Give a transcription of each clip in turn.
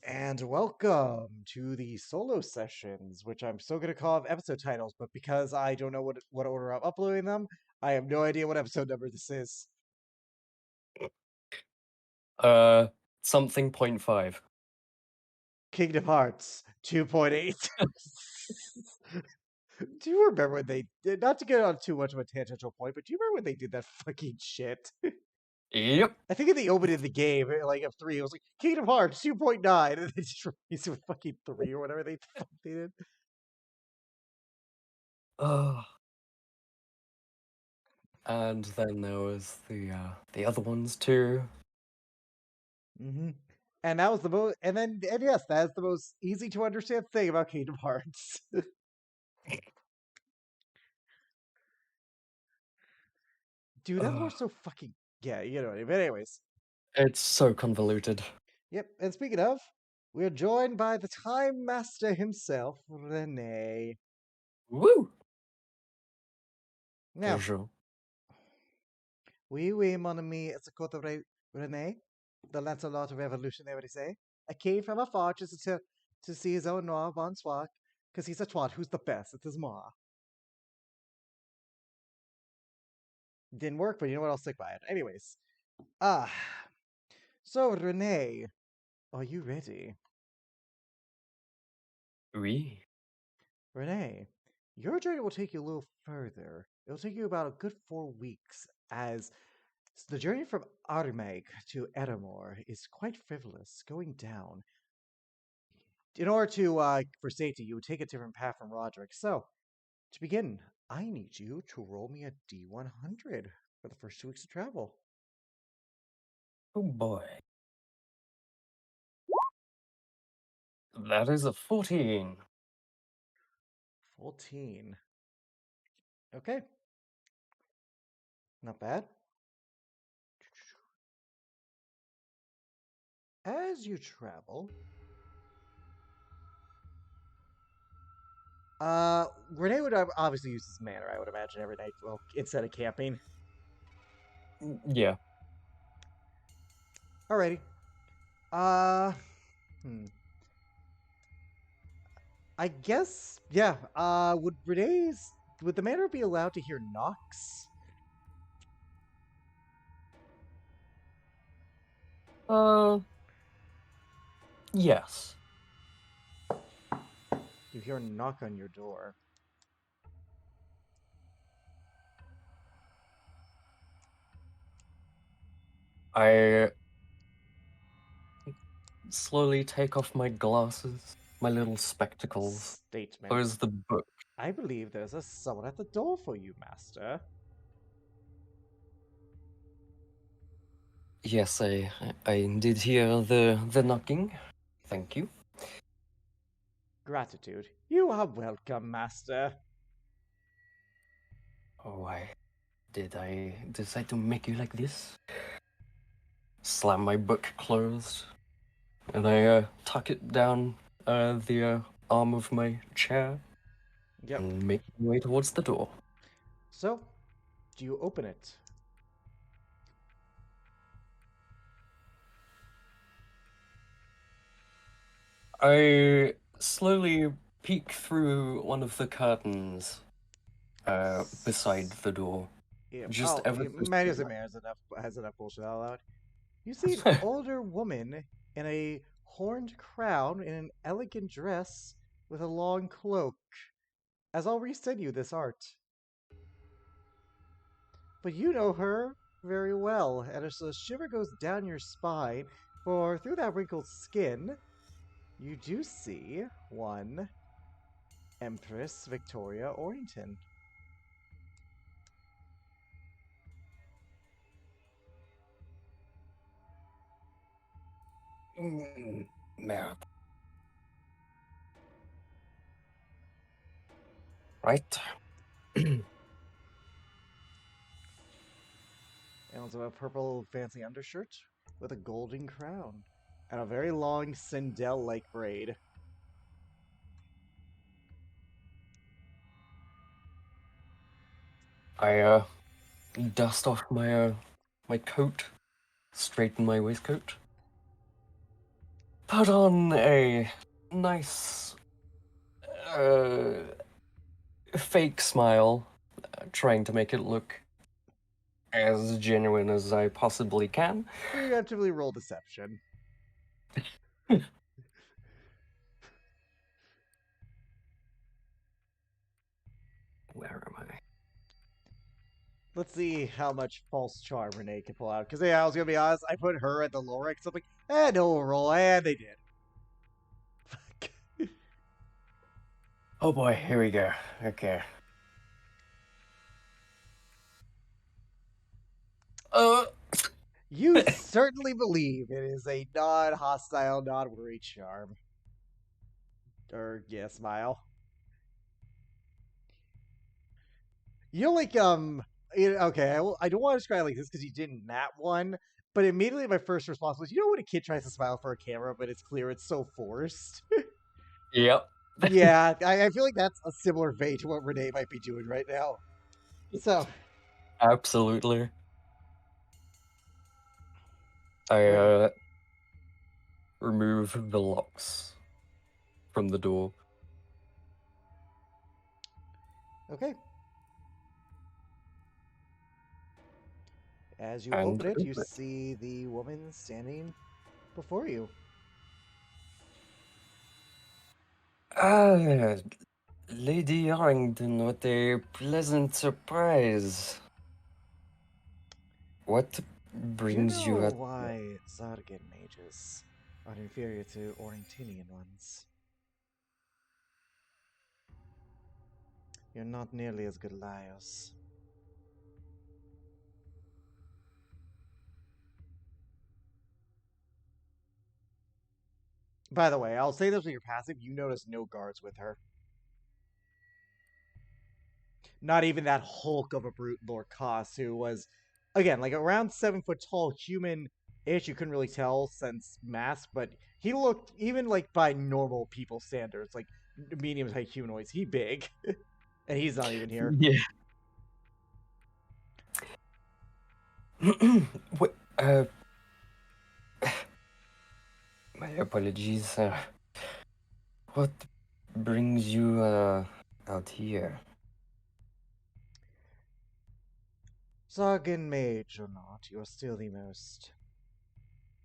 And welcome to the solo sessions, which I'm still going to call episode titles, but because I don't know what order I'm uploading them, I have no idea what episode number this is. Uh, something 0.5. Kingdom Hearts 2.8. Do you remember when they did, not to get on too much of a tangential point, but do you remember when they did that fucking shit? Yep. I think in the opening of the game, like of 3, it was like Kingdom Hearts 2.9, and they just replaced it with fucking 3 or whatever they did. Oh. And then there was the other ones too. Mm-hmm. And that was the most, and yes, that's the most easy to understand thing about Kingdom Hearts. Dude, that lore's Ugh. so fucking you know what I mean. But anyways, It's so convoluted. yep. And speaking of, we're joined by the Time Master himself, Renee. Woo! Now, Bonjour. we mon ami, it's a quote of Renee, the Lancelot of Revolution. They would say, "I came from afar just to see his own noir bonsoir, because he's a twat who's the best. It's his ma." Didn't work, but you know what? I'll stick by it. Anyways, ah. So, Renee, are you ready? Oui. Renee, your journey will take you a little further. It'll take you about a good 4 weeks, as the journey from Armag to Edamore is quite frivolous, going down. In order to, for safety, you would take a different path from Roderick. So, to begin, I need you to roll me a D100 for the first 2 weeks of travel. Oh boy. That is a 14. 14. Okay, not bad. As you travel, Renee would obviously use this manor, I would imagine, every night, well, instead of camping. Yeah. Alrighty. Uh, hmm. I guess, yeah. Would the manor be allowed to hear knocks? Uh, yes. You hear a knock on your door. I slowly take off my glasses, my little spectacles, Statement. close the book. I believe there's someone at the door for you, master. Yes, I did hear the knocking. Thank you. Gratitude. You are welcome, master. Oh, did I decide to make you like this? Slam my book closed, and I tuck it down the arm of my chair Yep. and make my way towards the door. So, do you open it? I slowly peek through one of the curtains beside the door, Yep. just Oh, ever so Manu's a slightly. man has enough bullshit out loud. You see an older woman in a horned crown in an elegant dress with a long cloak. As I'll resend you this art. But you know her very well, and as a shiver goes down your spine, for through that wrinkled skin, you do see one Empress Victoria Orrington. Merde. Right. And also a purple fancy undershirt with a golden crown and a very long Sindel-like braid. I dust off my my coat, straighten my waistcoat, put on a nice uh, fake smile, trying to make it look as genuine as I possibly can. Preemptively roll deception. Where am I? Let's see how much false charm Renee can pull out. Because, yeah, I was going to be honest, I put her at the lower rank. So I'm like, no roll. And they did. Fuck. Oh boy, here we go. Okay. Uh, You certainly believe it is a non hostile, non worry charm. Or, yeah, smile. You know, like, okay, I don't want to describe it like this because you didn't nat one, but immediately my first response was, you know when a kid tries to smile for a camera, but it's clear it's so forced? yep. Yeah, I feel like that's a similar vein to what Renee might be doing right now. So, Absolutely. I Ren- remove the locks from the door. okay. As you And open it, you open it. see the woman standing before you. Ah, Lady Arrington, what a pleasant surprise. What Do you brings you know at... why Zargan mages are inferior to Orangtinian ones? You're not nearly as good liars. By the way, I'll say this with your passive, you notice no guards with her. Not even that hulk of a brute Lord Koss, who was, again, like around 7 foot tall, human ish. You couldn't really tell since mask, but he looked, even like by normal people standards, like medium height humanoids, he big. And he's not even here. Yeah. Wait, my apologies. What brings you out here? Zargan mage or not, you're still the most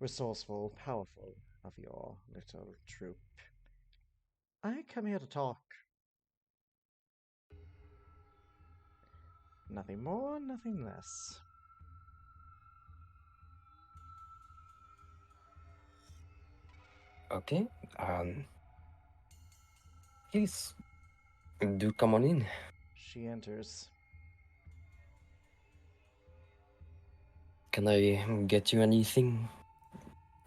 resourceful, powerful of your little troop. I come here to talk. Nothing more, nothing less. Okay. Please do come on in. She enters. Can I get you anything?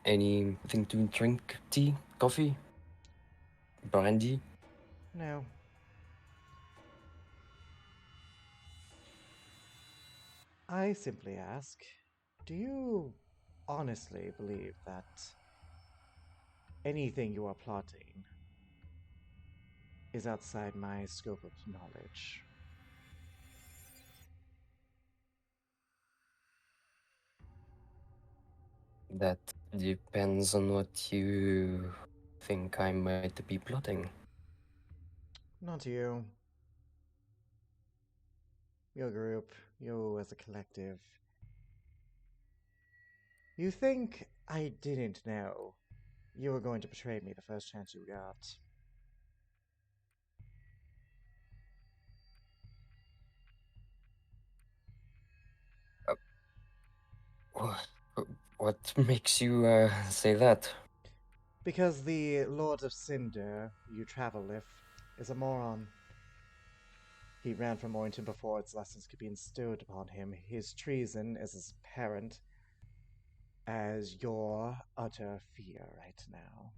Anything to drink? Tea? Coffee? Brandy? No. I simply ask, do you honestly believe that anything you are plotting is outside my scope of knowledge? That depends on what you think I might be plotting. Not you. Your group, you as a collective. You think I didn't know you were going to betray me the first chance you got. What makes you say that? Because the Lord of Cinder you travel with is a moron. He ran from Orrington before its lessons could be instilled upon him. His treason is as apparent as your utter fear right now.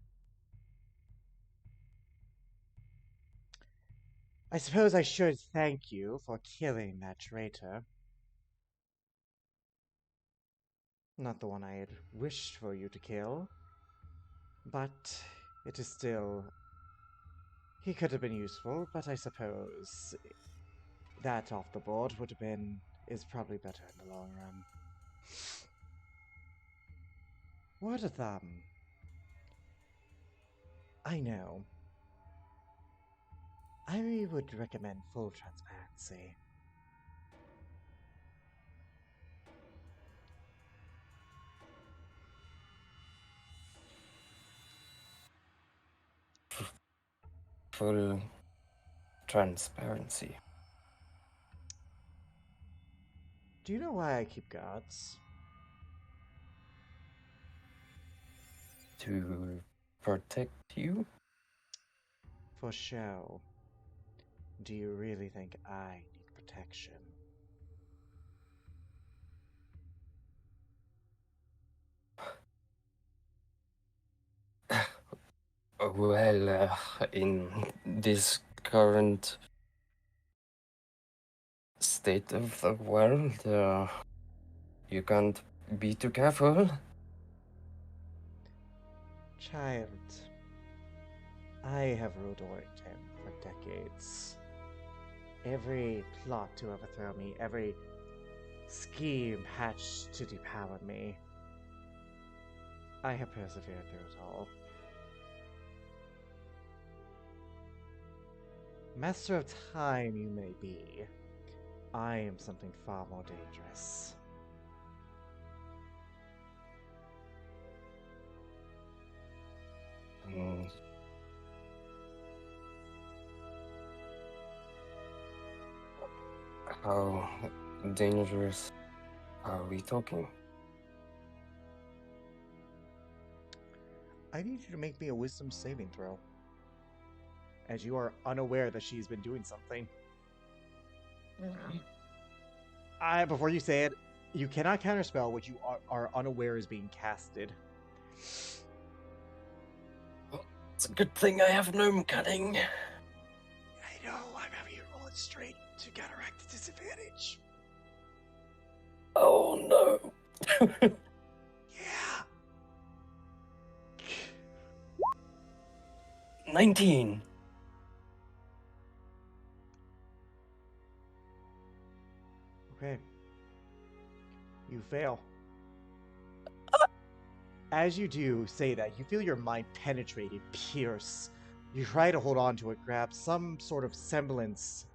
I suppose I should thank you for killing that traitor. Not the one I had wished for you to kill, but it is still. He could have been useful, but I suppose that off the board would have been. Is probably better in the long run. Word of thumb. I know. I would recommend full transparency. Full transparency. Do you know why I keep guards? To protect you? For show. Do you really think I need protection? Well, in this current state of the world, you can't be too careful. Child, I have ruled Orrington for decades. Every plot to overthrow me, every scheme hatched to depower me, I have persevered through it all. Master of time you may be, I am something far more dangerous. Mm. How dangerous are we talking? I need you to make me a wisdom saving throw, as you are unaware that she's been doing something. Before you say it, you cannot counterspell what you are unaware is being casted. It's a good thing I have gnome cutting. I know, I'm having you roll it straight to counteract the disadvantage. Oh no. Yeah. 19. Okay. You fail. As you do say that, you feel your mind penetrated, pierce. You try to hold on to it, grab some sort of semblance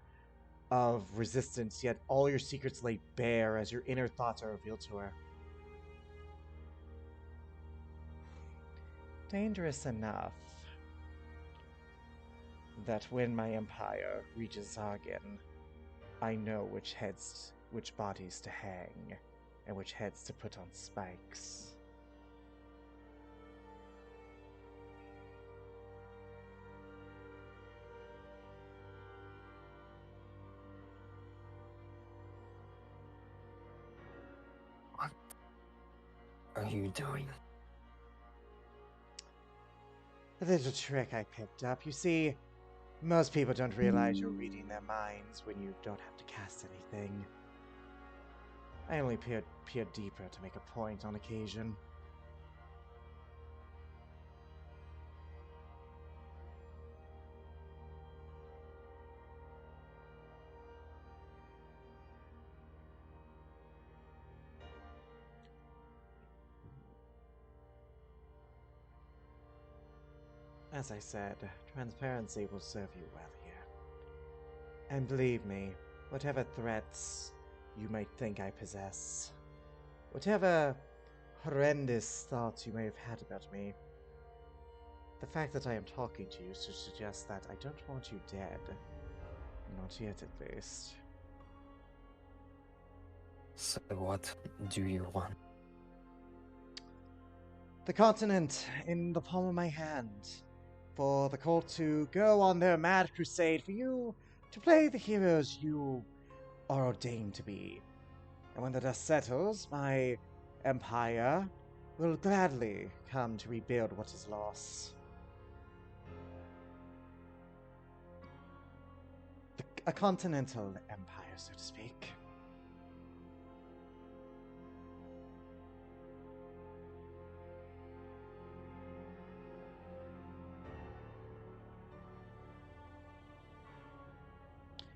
of resistance, yet all your secrets lay bare as your inner thoughts are revealed to her. Dangerous enough that when my empire reaches Zargan, I know which bodies to hang, and which heads to put on spikes. What are you doing? A little trick I picked up. You see, most people don't realize you're reading their minds when you don't have to cast anything. I only peer deeper to make a point on occasion. As I said, transparency will serve you well here. And believe me, whatever threats you might think I possess, whatever horrendous thoughts you may have had about me, the fact that I am talking to you should suggest that I don't want you dead. Not yet, at least. So what do you want? The continent in the palm of my hand. For the cult to go on their mad crusade, for you to play the heroes you are ordained to be. And when the dust settles, my empire will gladly come to rebuild what is lost. A continental empire, so to speak.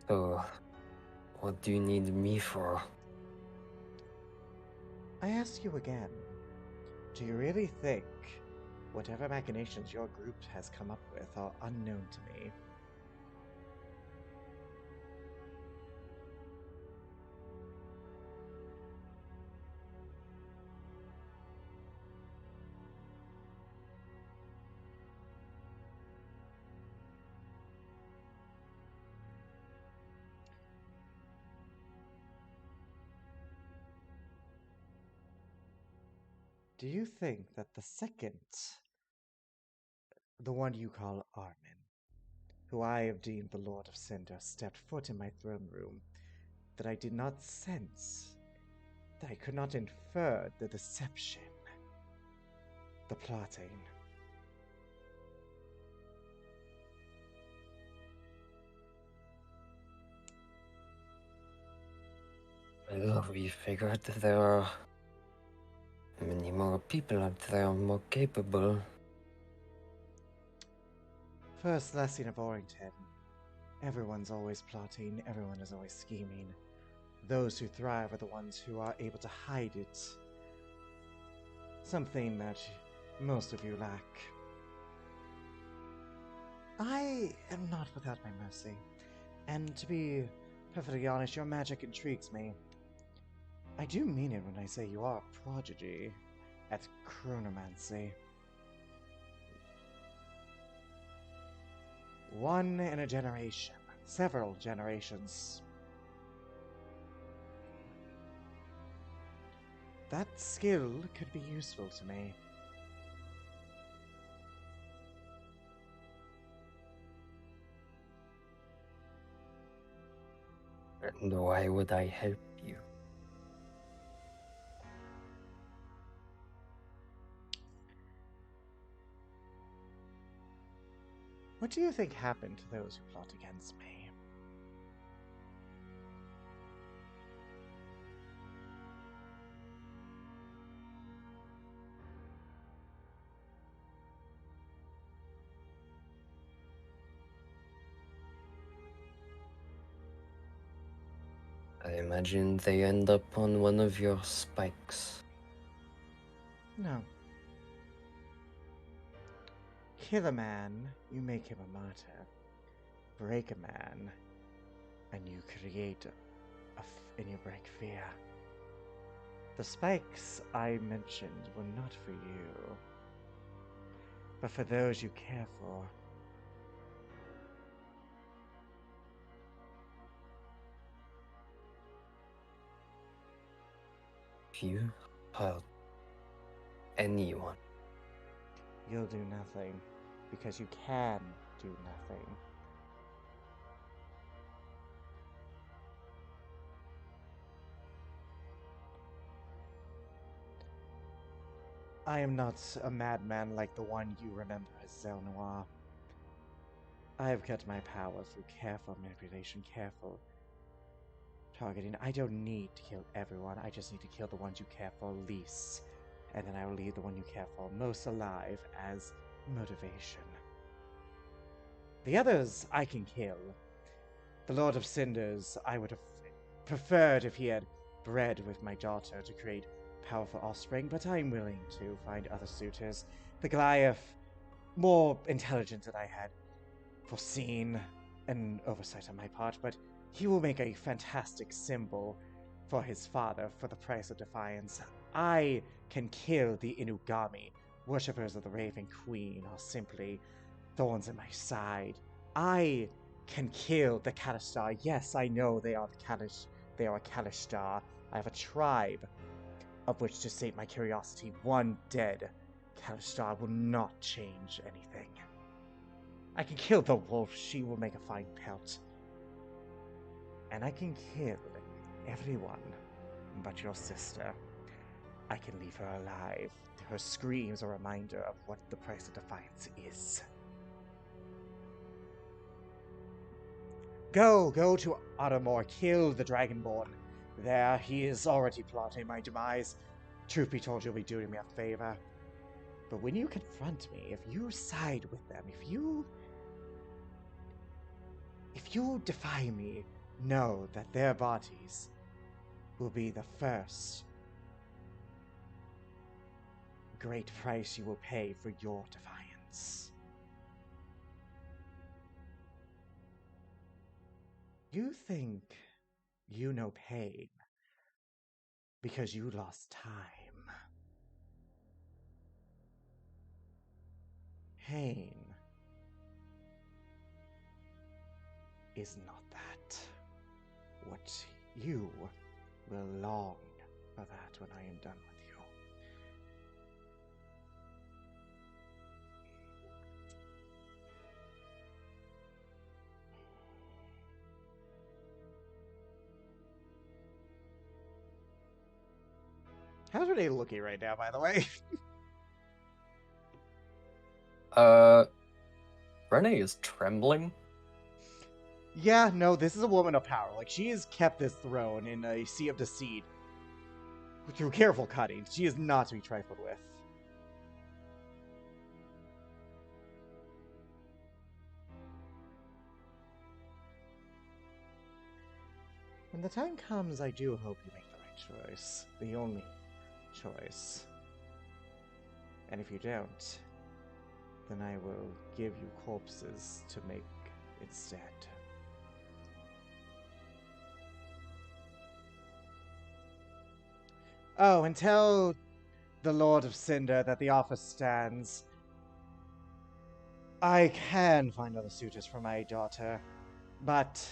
So, what do you need me for? I ask you again, do you really think Whatever machinations your group has come up with are unknown to me. Do you think that the second, the one you call Armin, who I have deemed the Lord of Cinder, stepped foot in my throne room, that I did not sense, that I could not infer the deception, the plotting? Well, we figured that there are many more people out there more capable. First lesson of Orrington. Everyone's always plotting, everyone is always scheming. Those who thrive are the ones who are able to hide it. Something that most of you lack. I am not without my mercy, and to be perfectly honest, your magic intrigues me. I do mean it when I say you are a prodigy at chronomancy. One in a generation, several generations. That skill could be useful to me. And why would I help you? What do you think happened to those who plot against me? I imagine they end up on one of your spikes. No. Kill a man, you make him a martyr. Break a man, and you create and you break fear. The spikes I mentioned were not for you, but for those you care for. If you hurt anyone, You'll do nothing, because you can do nothing. I am not a madman like the one you remember as Zel Noir. I have kept my power through careful manipulation, careful targeting. I don't need to kill everyone, I just need to kill the ones you care for least. And then I will leave the one you care for most alive as motivation. The others I can kill. The Lord of Cinders I would have preferred if he had bred with my daughter to create powerful offspring, but I'm willing to find other suitors. The Goliath, more intelligent than I had foreseen, an oversight on my part, but he will make a fantastic symbol for his father for the price of defiance. I can kill the Inugami, worshippers of the Raven Queen, or simply thorns in my side. I can kill the Kalishtar. Yes, I know they are they are a Kalishtar. I have a tribe of which to sate my curiosity. One dead Kalishtar will not change anything. I can kill the wolf. She will make a fine pelt. And I can kill everyone but your sister. I can leave her alive. Her screams are a reminder of what the price of defiance is. Go to Ottermore, kill the Dragonborn. There, he is already plotting my demise. Truth be told, you'll be doing me a favor. But when you confront me, if you side with them, if you defy me, know that their bodies will be the first great price you will pay for your defiance. You think you know pain because you lost time. Pain is not that. What you will long for that when I am done with you. How's Renee looking right now, by the way? Uh, Renee is trembling. Yeah, no, this is a woman of power. Like, she has kept this throne in a sea of deceit through careful cutting. She is not to be trifled with. When the time comes, I do hope you make the right choice. The only choice. And if you don't, then I will give you corpses to make instead. Oh, and tell the Lord of Cinder that the offer stands. I can find other suitors for my daughter, but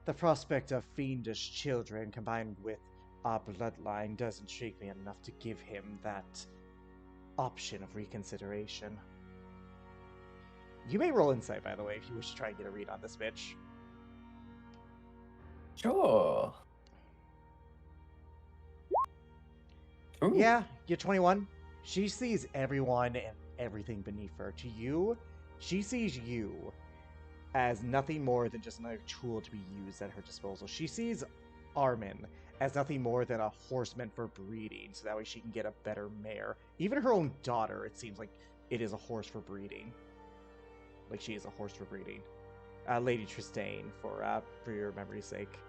the prospect of fiendish children combined with our bloodline does intrigue me enough to give him that option of reconsideration. You may roll insight, by the way, if you wish to try and get a read on this bitch. Sure. Ooh. Yeah, you're 21. She sees everyone and everything beneath her. To you, she sees you as nothing more than just another tool to be used at her disposal. She sees Armin as nothing more than a horse meant for breeding, so that way she can get a better mare. Even her own daughter, it seems like it is a horse for breeding. Like she is a horse for breeding. Lady Tristane, for your memory's sake.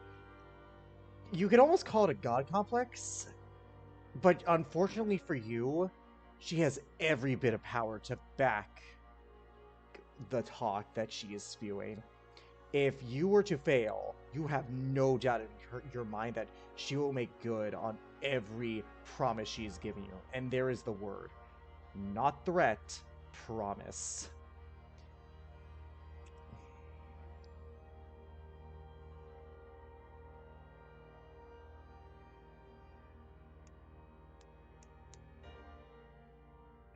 You could almost call it a god complex, but unfortunately for you, she has every bit of power to back the talk that she is spewing. If you were to fail, you have no doubt in your mind that she will make good on every promise she's given you. And there is the word. Not threat, promise.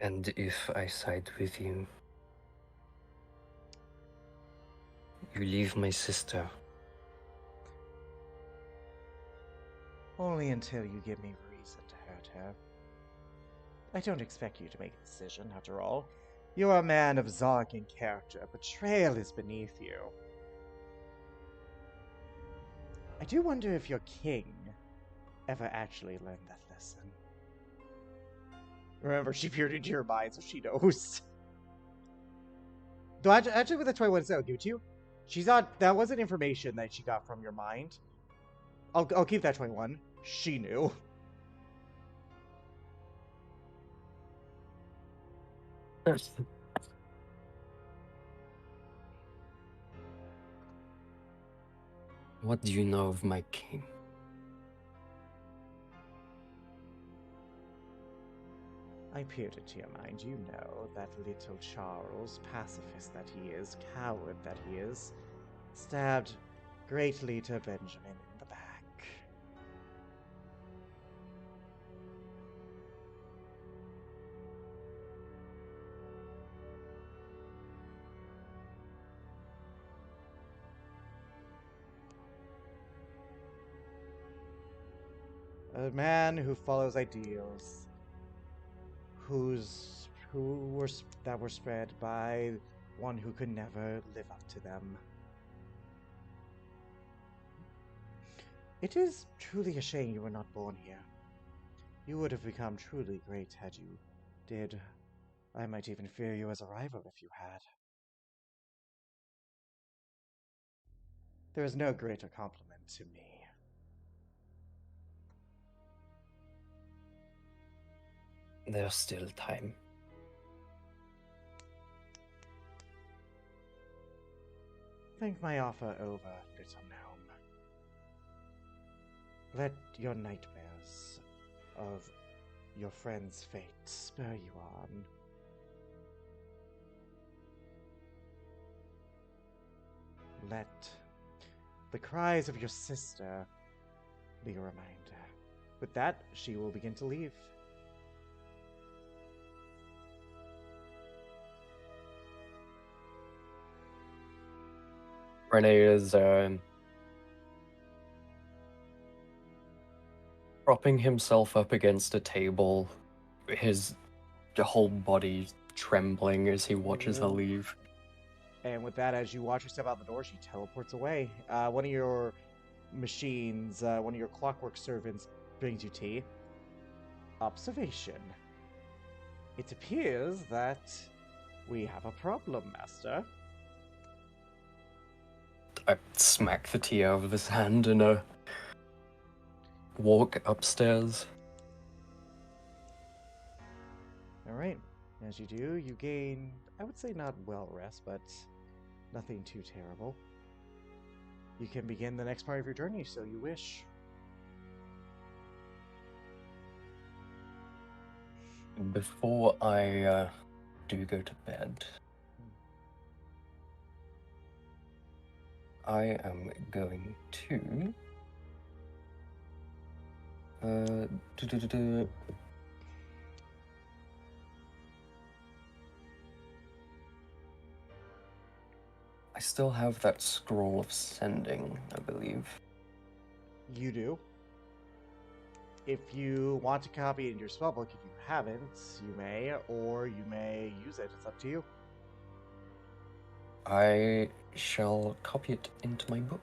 And if I side with you, you leave my sister. Only until you give me reason to hurt her. I don't expect you to make a decision, after all. You are a man of Zargan character. Betrayal is beneath you. I do wonder if your king ever actually learned that lesson. Remember, she peered into your mind, so she knows. Though actually, with the 21 I'll give it to you. She's not. That wasn't information that she got from your mind. I'll keep that 21. She knew. What do you know of my king? I peered into your mind. You know that little Charles, pacifist that he is, coward that he is, stabbed greatly to Benjamin in the back. A man who follows ideals, that were spread by one who could never live up to them. It is truly a shame you were not born here. You would have become truly great had you did. I might even fear you as a rival if you had. There is no greater compliment to me. There's still time. Think my offer over, little gnome. Let your nightmares of your friend's fate spur you on. Let the cries of your sister be a reminder. With that, she will begin to leave. Renee is propping himself up against a table, his whole body trembling as he watches her leave. And with that, as you watch her step out the door, she teleports away. One of your machines, one of your clockwork servants brings you tea. Observation. It appears that we have a problem, Master. I smack the tea out of his hand and walk upstairs. Alright. As you do, you gain, I would say not well rest, but nothing too terrible. You can begin the next part of your journey, so you wish. Before I do go to bed, I am going to I still have that scroll of sending, I believe. You do. If you want to copy it in your spellbook, if you haven't, you may, or you may use it. It's up to you. I shall copy it into my book.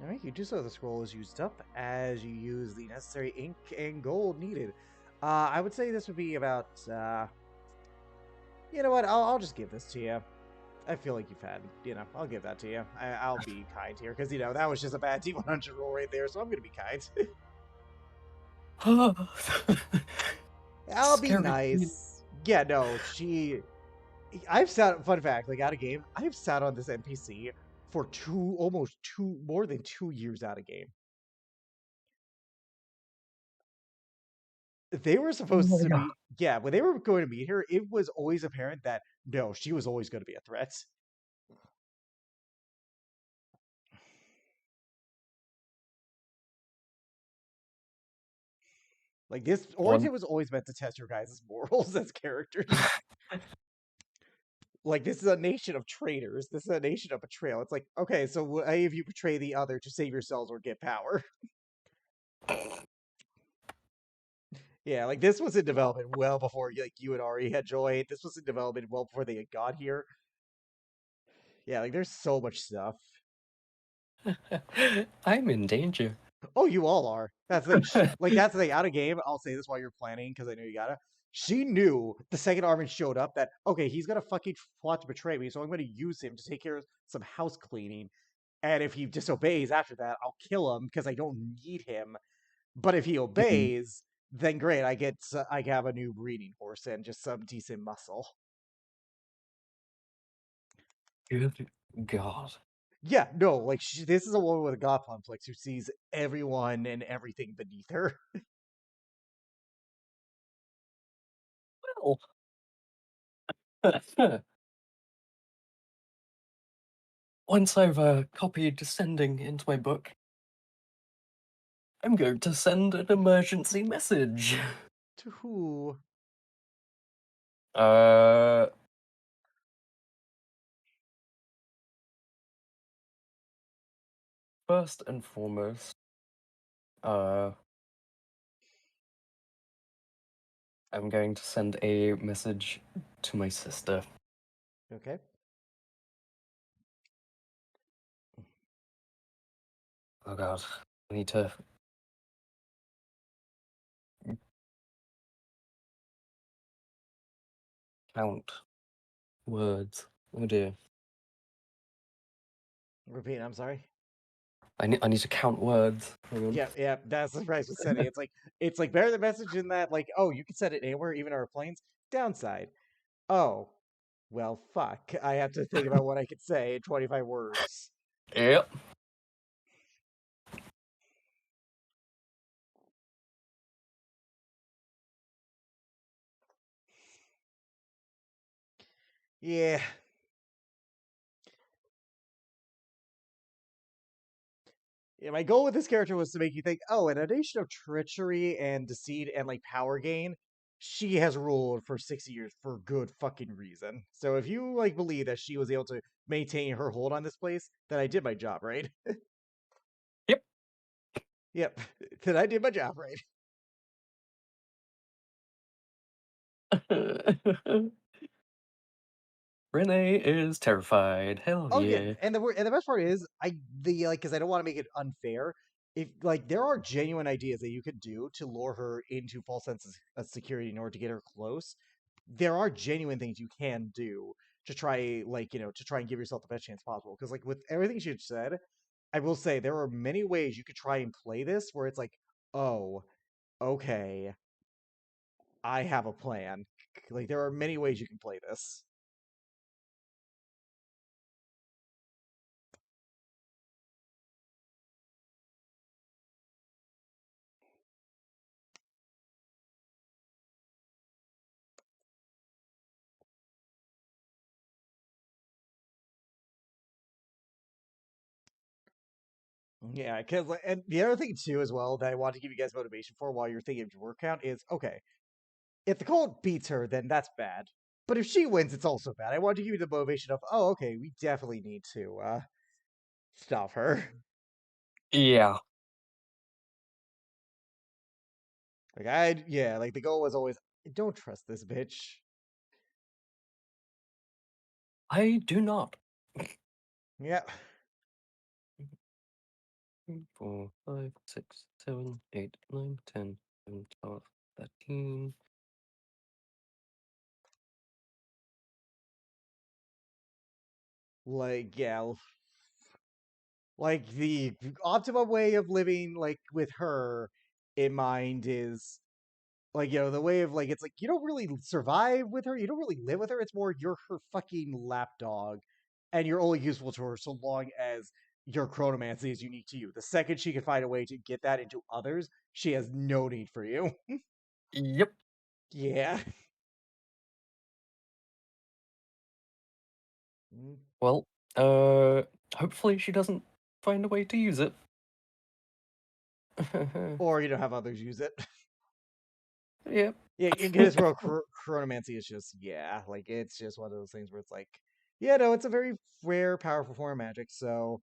Alright, you do so. The scroll is used up as you use the necessary ink and gold needed. I would say this would be about, you know what, I'll just give this to you. I feel like you've had, I'll give that to you. I'll be kind here, because, that was just a bad D100 roll right there, so I'm going to be kind. I'll be nice. Yeah, no, I've sat, fun fact, like out of game, I've sat on this NPC for more than 2 years out of game. They were Oh supposed my to god. meet, yeah, when they were going to meet her, it was always apparent that no, she was always going to be a threat. Like this, One, Origin was always meant to test your guys' morals as characters. Like, this is a nation of traitors. This is a nation of betrayal. It's like, okay, so will any of you betray the other to save yourselves or get power? Yeah, like this was in development well before like you and Ari had joined. This was in development well before they had got here. Yeah, like there's so much stuff. I'm in danger. Oh, you all are. That's the thing. Like that's the thing. Out of game, I'll say this while you're planning because I know you gotta. She knew the second Armin showed up that okay, he's gonna fucking plot to betray me, so I'm gonna use him to take care of some house cleaning. And if he disobeys after that, I'll kill him because I don't need him. But if he Mhm. obeys, then great, I have a new breeding horse and just some decent muscle. Good God. Yeah, no, like this is a woman with a god complex who sees everyone and everything beneath her. Well, once I've copied descending into my book, I'm going to send an emergency message. To who? Uh, First and foremost, uh, I'm going to send a message to my sister. Okay. Oh God, I need to count words. Oh dear. Repeat, I'm sorry. I need to count words. Hang on. Yeah, yeah, that's the price with setting. It's like better the message in that, like, oh, you can set it anywhere, even our planes. Downside. Oh, well, fuck. I have to think about what I could say in 25 words. Yep. Yeah. Yeah, my goal with this character was to make you think, oh, in a nation of treachery and deceit and like power gain, she has ruled for 60 years for good fucking reason. So if you like believe that she was able to maintain her hold on this place, then I did my job right. Yep. Yep, then I did my job right. Renee is terrified. Hell Oh yeah, yeah. and the best part is the like because I don't want to make it unfair. If like there are genuine ideas that you could do to lure her into false sense of security in order to get her close, there are genuine things you can do to try like to try and give yourself the best chance possible. Because like with everything she said, I will say there are many ways you could try and play this where it's like, oh, okay, I have a plan. Like there are many ways you can play this. Yeah, because and the other thing too as well that I want to give you guys motivation for while you're thinking of your word count is okay. If the cult beats her, then that's bad. But if she wins, it's also bad. I want to give you the motivation of, oh, okay, we definitely need to stop her. Yeah. Yeah, like the goal was always, don't trust this bitch. I do not. Yeah, 4, 5, 6, 7, 8, 9, 10, 11, 12, 13. like yeah, like the optimum way of living, like with her in mind is like the way of like it's like you don't really survive with her, you don't really live with her. It's more you're her fucking lapdog, and you're only useful to her so long as your chronomancy is unique to you. The second she can find a way to get that into others, she has no need for you. Yep. Yeah. Mm. Well, uh, hopefully she doesn't find a way to use it. Or have others use it. Yep. Yeah, because real chronomancy is just like it's just one of those things where it's like, yeah, no, it's a very rare, powerful form of magic. So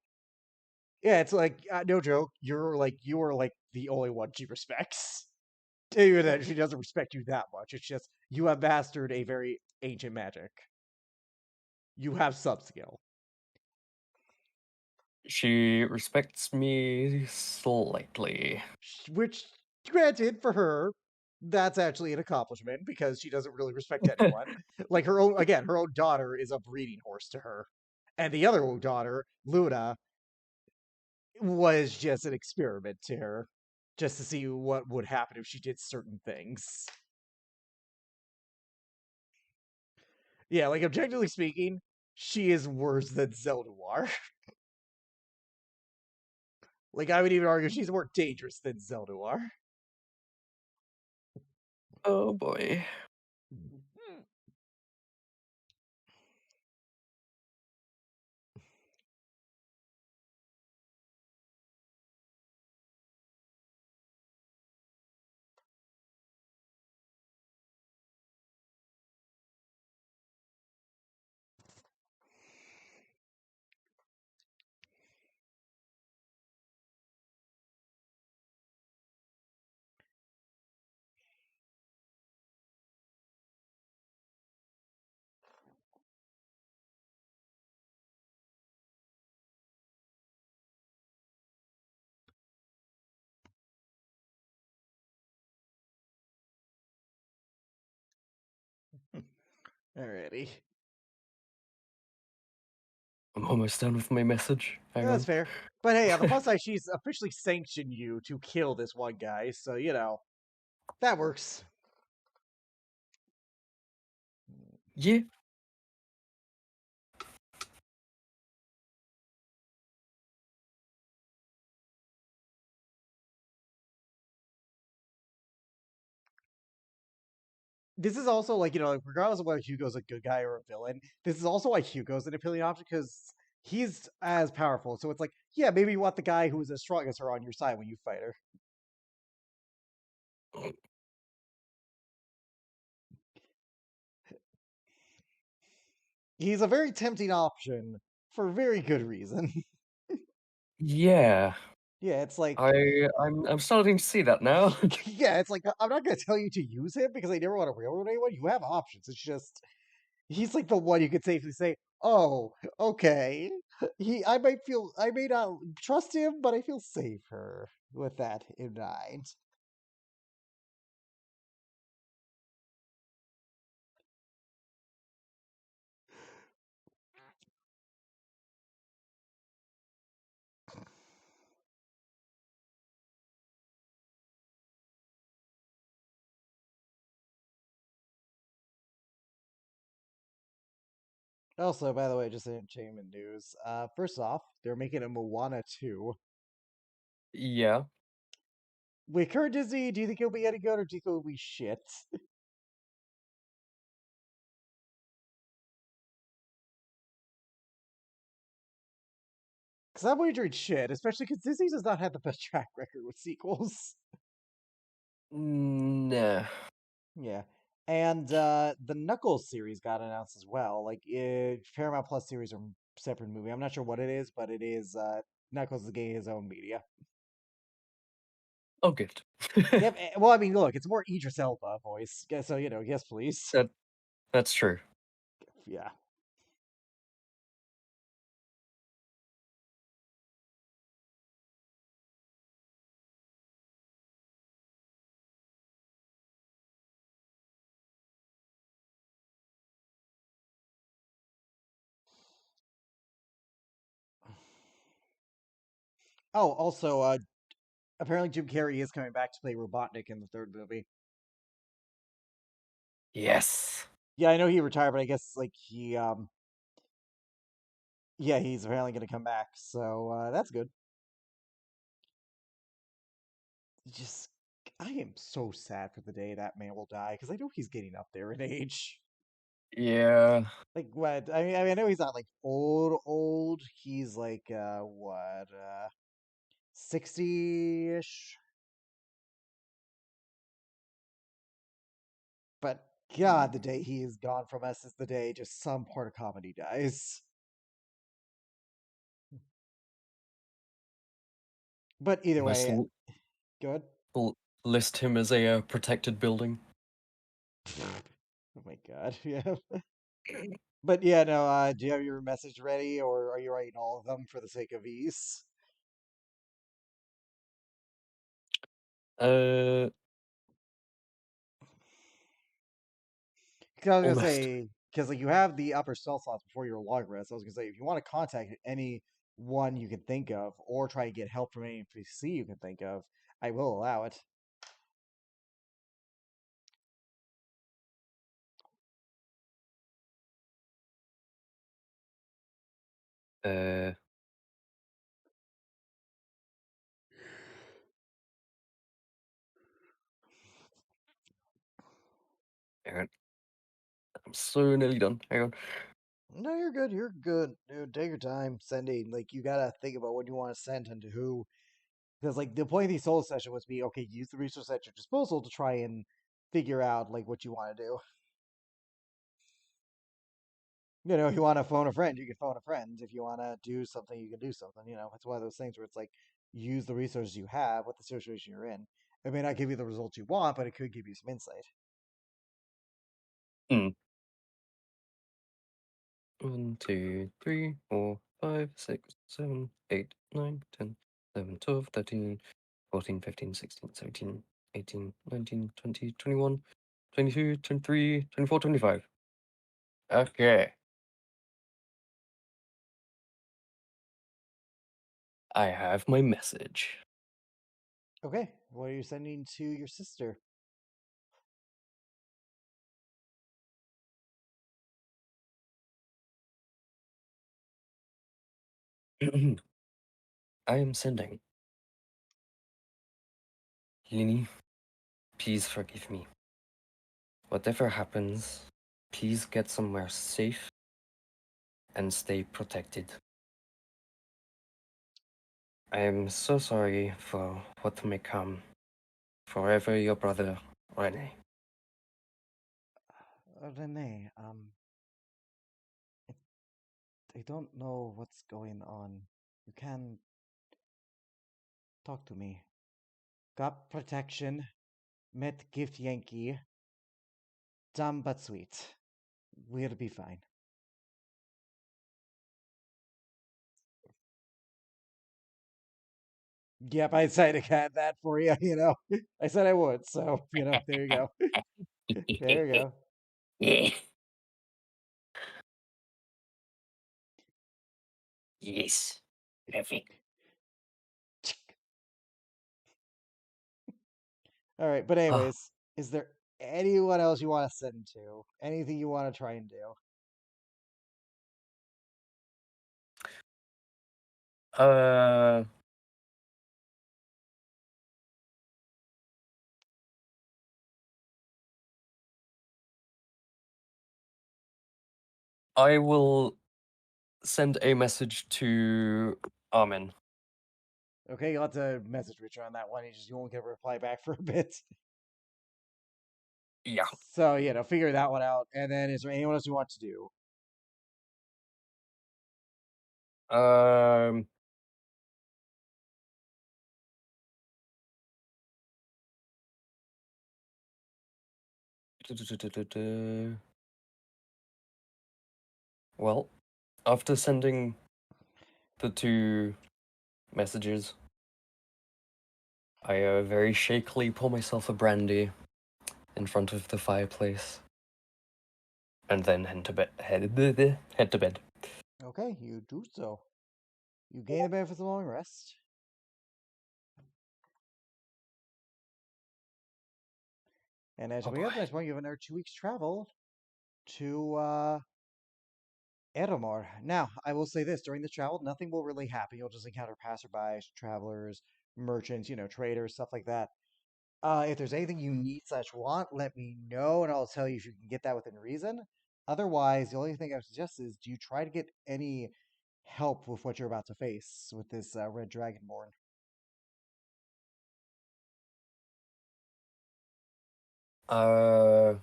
yeah, it's like no joke. You are like the only one she respects. Even that she doesn't respect you that much. It's just you have mastered a very ancient magic. You have sub skill, She respects me slightly. which, granted, for her, that's actually an accomplishment because she doesn't really respect anyone. Like her own daughter is a breeding horse to her, and the other daughter, Luna, was just an experiment to her, just to see what would happen if she did certain things. Yeah, like objectively speaking, she is worse than Zelduar. Like I would even argue she's more dangerous than Zelduar. Oh boy. Alrighty. I'm almost done with my message. Hang That's on. fair. But hey, on the plus side, she's officially sanctioned you to kill this one guy, so that works. Yeah. This is also like like, regardless of whether Hugo's a good guy or a villain, this is also why Hugo's an appealing option because he's as powerful. So it's like, yeah, maybe you want the guy who's as strong as her on your side when you fight her. He's a very tempting option for very good reason. Yeah. Yeah, it's like I'm starting to see that now. yeah, it's like I'm not gonna tell you to use him because I never want to railroad anyone. You have options. It's just he's like the one you could safely say, "Oh, okay." I may not trust him, but I feel safer with that in mind. Also, by the way, just entertainment news. First off, they're making a Moana 2. Yeah. With current Disney, do you think it'll be any good or do you think it'll be shit? Because I'm wagering shit, especially because Disney does not have the best track record with sequels. Nah. Yeah. And the Knuckles series got announced as well. Like, Paramount Plus series are separate movie. I'm not sure what it is, but it is Knuckles is getting his own media. Oh, good. Yep. Well, I mean, look, it's more Idris Elba voice. So, yes, please. That that's true. Yeah. Oh, also, apparently Jim Carrey is coming back to play Robotnik in the third movie. Yes. Yeah, I know he retired, but I guess like yeah, he's apparently going to come back. So that's good. Just I am so sad for the day that man will die because I know he's getting up there in age. Yeah. Like what? I know he's not like old old. He's like what 60ish. But God, the day he is gone from us is the day just some part of comedy dies. But either Must way, good. l- list him as a protected building. Oh my God, yeah. But yeah, no. Do you have your message ready, or are you writing all of them for the sake of ease? Uh, Because I was gonna almost. say, because like you have the upper stealth slots before your long rest. I was gonna say, if you want to contact any one you can think of, or try to get help from any NPC you can think of, I will allow it. Uh, hang on. I'm so nearly done. Hang on. No, you're good. You're good, dude. Take your time sending. Like you gotta think about what you want to send and to who. Because like the point of these solo session was be okay. Use the resource at your disposal to try and figure out like what you want to do. If you want to phone a friend, you can phone a friend. If you want to do something, you can do something. It's one of those things where it's like use the resources you have with the situation you're in. It may not give you the results you want, but it could give you some insight. Hmm. 1, 2, 3, 4, 5, 6, 7, 8, 9, 10, 11, 12, 13, 14, 15, 16, 17, 18, 19, 20, 21, 22, 23, 24, 25. Okay. I have my message. Okay, what are you sending to your sister? I am sending. Lini, please forgive me. Whatever happens, please get somewhere safe and stay protected. I am so sorry for what may come. Forever your brother, Rene. Renee, I don't know what's going on. You can talk to me. Got protection. Met Gift Yankee. Dumb but sweet. We'll be fine. Yep, I said I had that for you, you know. I said I would, so, there you go. There you go. Yes. Perfect. All right, but Oh, anyways, is there anyone else you want to send to? Anything you want to try and do? uh, I will send a message to Armin. Okay, you'll have to message Richard on that one. You won't get a reply back for a bit. Yeah. So, figure that one out. And then is there anyone else you want to do? Um. Well, after sending the two messages, I very shakily pour myself a brandy in front of the fireplace, and then head to bed. Okay, you do so. You gain the benefits of long rest. And as Oh we get boy. to the next point, you have another 2 weeks travel to Edomar. Now, I will say this, during the travel, nothing will really happen. You'll just encounter passerbys, travelers, merchants, traders, stuff like that. If there's anything you need/want, let me know, and I'll tell you if you can get that within reason. Otherwise, the only thing I would suggest is do you try to get any help with what you're about to face with this red dragonborn? Uh.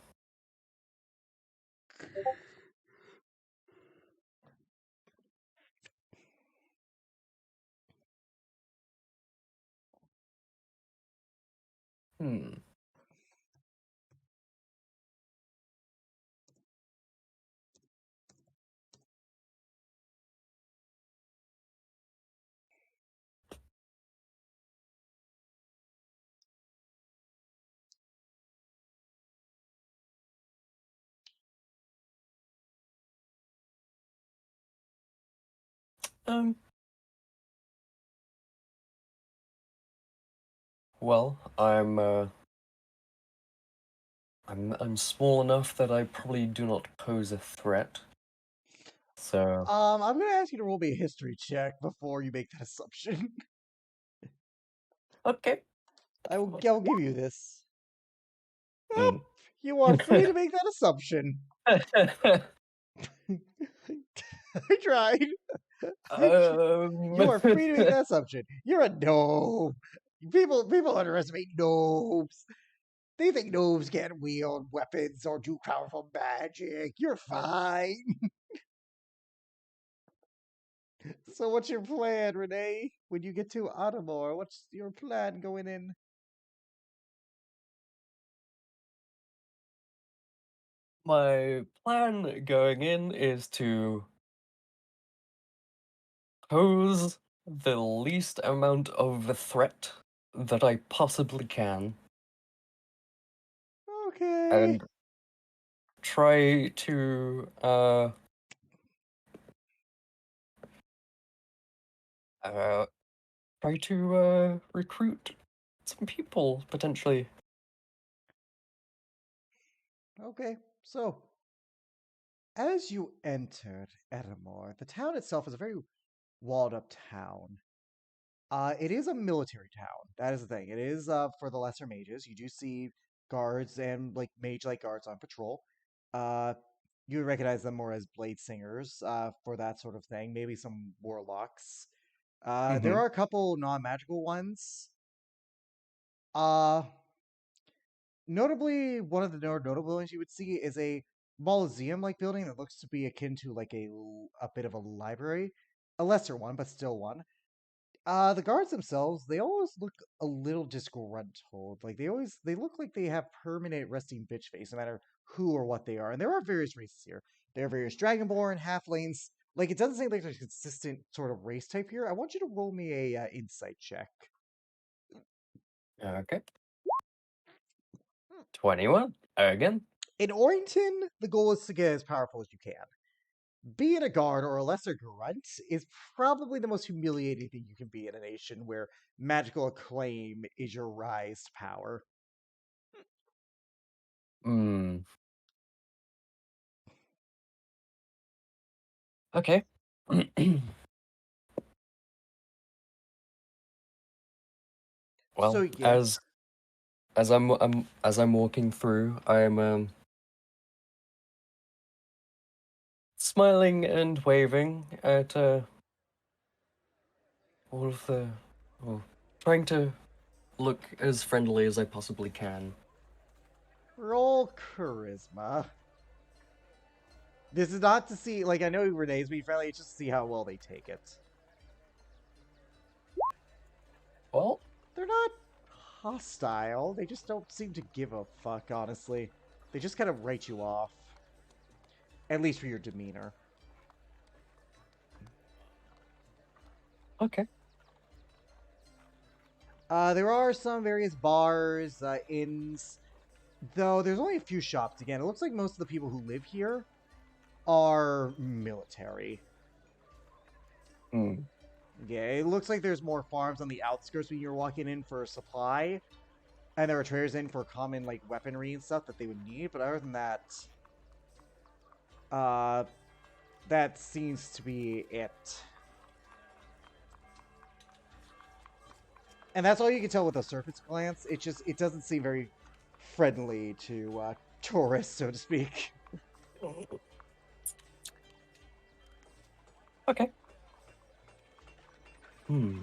Hmm. Um. Well, I'm small enough that I probably do not pose a threat. So I'm gonna ask you to roll me a history check before you make that assumption. okay. I will give you this. Mm. You are free to make that assumption. I tried. You are free to make that assumption. You're a gnome. People underestimate gnomes. They think gnomes can't wield weapons or do powerful magic. You're fine. So what's your plan, Renee? When you get to Ottomore, what's your plan going in? My plan going in is to pose the least amount of a threat that I possibly can Okay. and try to uh try to recruit some people potentially. Okay, so as you entered Edamore, the town itself is a very walled up town. It is a military town. That is the thing. It is for the lesser mages. You do see guards and like mage-like guards on patrol. Uh, you would recognize them more as blade singers for that sort of thing. Maybe some warlocks. There Mm-hmm. are a couple non-magical ones. Uh, Notably, one of the more notable buildings you would see is a Mausoleum-like building that looks to be akin to like a bit of a library, a lesser one, but still one. The guards themselves, they always look a little disgruntled. Like they look like they have permanent resting bitch face, no matter who or what they are. And there are various races here. There are various Dragonborn, halflings. Like it doesn't seem like there's a consistent sort of race type here. I want you to roll me a insight check. Okay. 21 again. In Orrington, the goal is to get as powerful as you can. Being a guard or a lesser grunt is probably the most humiliating thing you can be in a nation where magical acclaim is your rise to power. Hmm. Okay. So Well, yeah, as I'm walking through, I'm smiling and waving at all of the, well, trying to look as friendly as I possibly can. roll charisma. This is not to see, like, I know Renee's being friendly, it's just to see how well they take it. Well, They're not hostile, they just don't seem to give a fuck, honestly. They just kind of write you off. At least for your demeanor. okay. There are some various bars, inns, though there's only a few shops. Again, it looks like most of the people who live here are military. Hmm. Yeah, it looks like there's more farms on the outskirts when you're walking in for supply, and there are traders in for common like weaponry and stuff that they would need. But other than that, uh, that seems to be it. And that's all you can tell with a surface glance. It doesn't seem very friendly to tourists, so to speak. Okay. Hmm.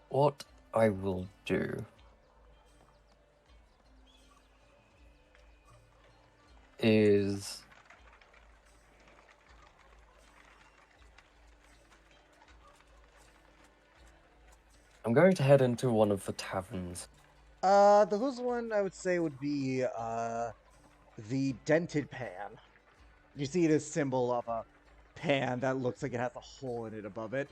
What I will do is I'm going to head into one of the taverns. The first one I would say would be the dented pan. You see this symbol of a pan that looks like it has a hole in it above it.